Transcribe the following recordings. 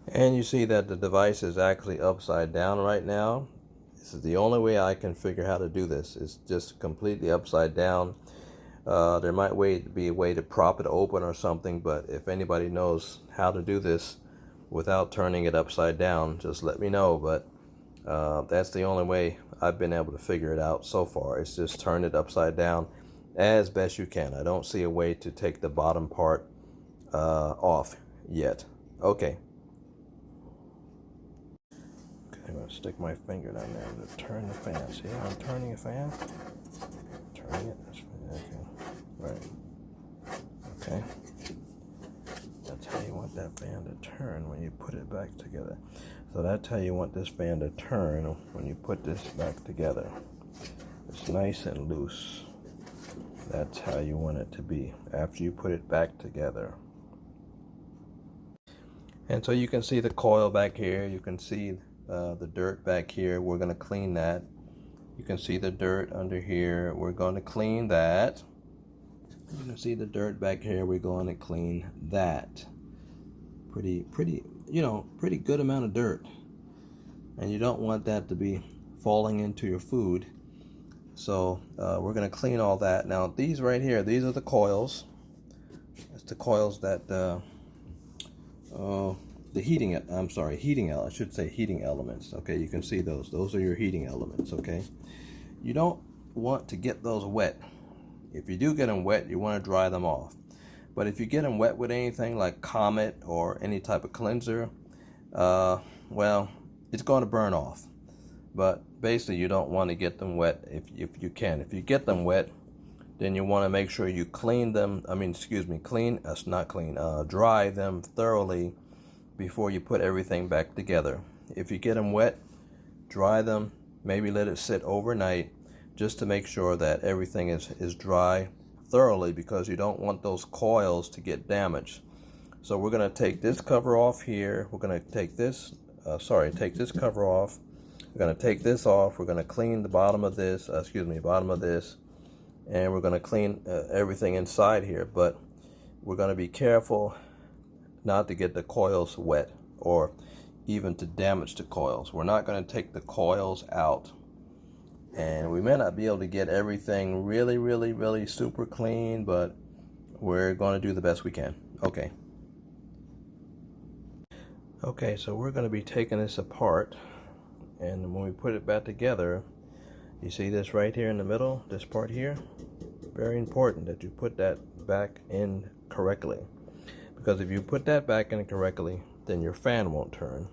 And you see that the device is actually upside down right now. This is the only way I can figure how to do this. It's just completely upside down. There might be a way to prop it open or something, but if anybody knows how to do this without turning it upside down, just let me know. But that's the only way I've been able to figure it out so far. It's just turn it upside down as best you can. I don't see a way to take the bottom part off yet. Okay. I'm going to stick my finger down there to turn the fan. See how I'm turning the fan? Turning it. Okay. Right. Okay. That's how you want that fan to turn when you put it back together. So that's how you want this fan to turn when you put this back together. It's nice and loose. That's how you want it to be after you put it back together. And so you can see the coil back here. You can see the dirt back here. We're going to clean that. You can see the dirt under here. We're going to clean that. You can see the dirt back here. We're going to clean that. Pretty good amount of dirt. And you don't want that to be falling into your food. So we're going to clean all that. Now these right here, these are the coils. It's the coils that heating elements. Okay, you can see those are your heating elements. Okay, you don't want to get those wet. If you do get them wet, you want to dry them off. But if you get them wet with anything like Comet or any type of cleanser, well, it's going to burn off. But basically you don't want to get them wet if you can. If you get them wet, then you want to make sure you clean them. Dry them thoroughly before you put everything back together. If you get them wet, dry them, maybe let it sit overnight just to make sure that everything is dry thoroughly, because you don't want those coils to get damaged. So we're going to take this cover off here. We're going to take this cover off. We're going to take this off. We're going to clean the bottom of this, and we're going to clean everything inside here. But we're going to be careful not to get the coils wet or even to damage the coils. We're not going to take the coils out, and we may not be able to get everything really super clean, but we're going to do the best we can. Okay, so we're going to be taking this apart, and when we put it back together, you see this right here in the middle, this part here? Very important that you put that back in correctly. Because if you put that back in correctly, then your fan won't turn.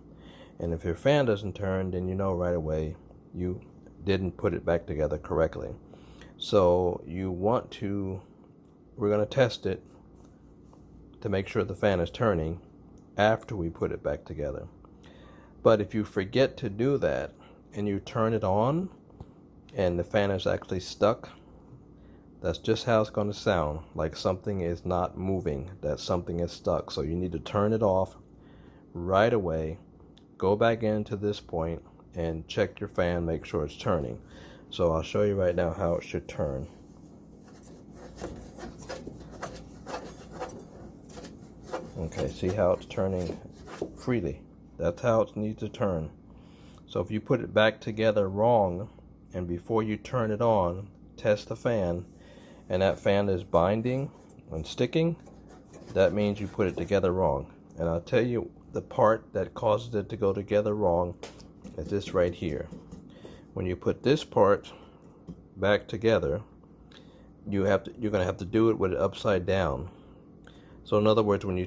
And if your fan doesn't turn, then you know right away you didn't put it back together correctly. So we're going to test it to make sure the fan is turning after we put it back together. But if you forget to do that and you turn it on and the fan is actually stuck, that's just how it's going to sound, like something is not moving, that something is stuck. So you need to turn it off right away, go back into this point and check your fan, make sure it's turning. So I'll show you right now how it should turn. Okay, see how it's turning freely? That's how it needs to turn. So if you put it back together wrong, and before you turn it on, test the fan, and that fan is binding and sticking, that means you put it together wrong. And I'll tell you the part that causes it to go together wrong is this right here. When you put this part back together, you're going to have to do it with it upside down. So in other words, when we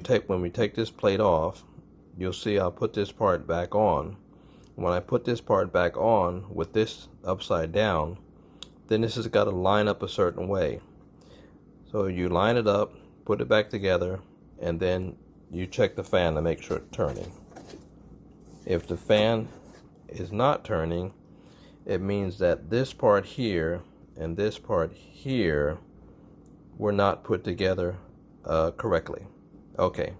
take this plate off, you'll see I'll put this part back on. When I put this part back on with this upside down, then this has got to line up a certain way. So you line it up, put it back together, and then you check the fan to make sure it's turning. If the fan is not turning, it means that this part here and this part here were not put together correctly. Okay.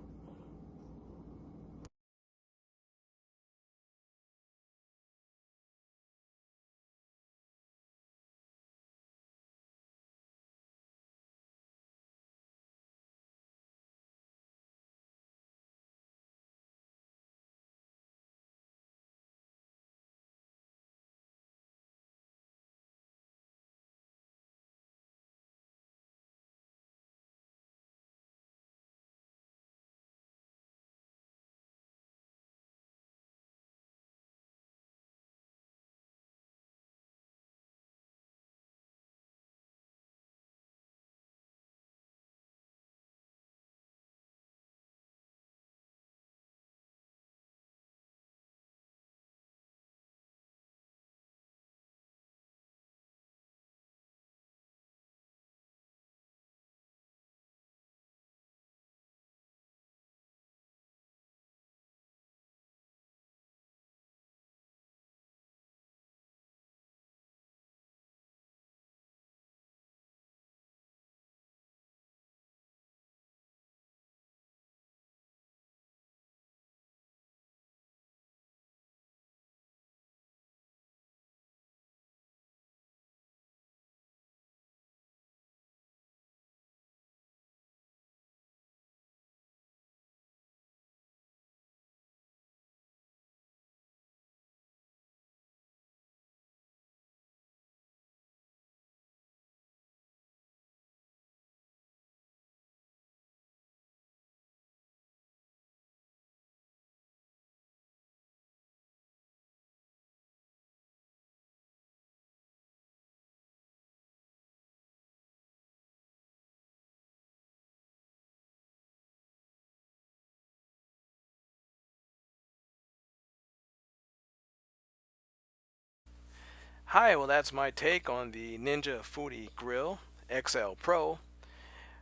Hi, well that's my take on the Ninja Foodi Grill XL Pro.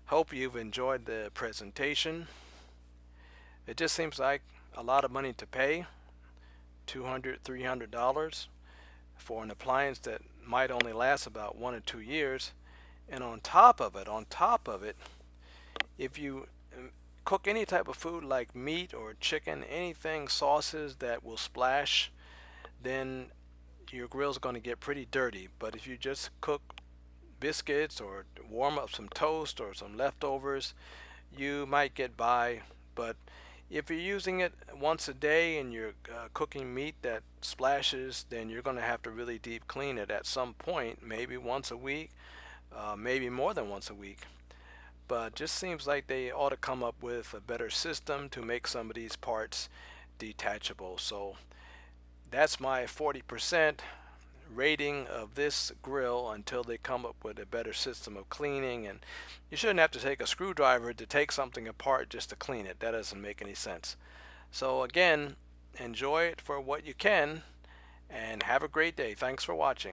Hope you've enjoyed the presentation. It just seems like a lot of money to pay, $200, $300 for an appliance that might only last about 1 or 2 years. And on top of it, if you cook any type of food like meat or chicken, anything, sauces that will splash, then your grill's going to get pretty dirty. But if you just cook biscuits or warm up some toast or some leftovers, you might get by. But if you're using it once a day and you're cooking meat that splashes, then you're going to have to really deep clean it at some point, maybe once a week, maybe more than once a week. But just seems like they ought to come up with a better system to make some of these parts detachable. So that's my 40% rating of this grill until they come up with a better system of cleaning. And you shouldn't have to take a screwdriver to take something apart just to clean it. That doesn't make any sense. So again, enjoy it for what you can and have a great day. Thanks for watching.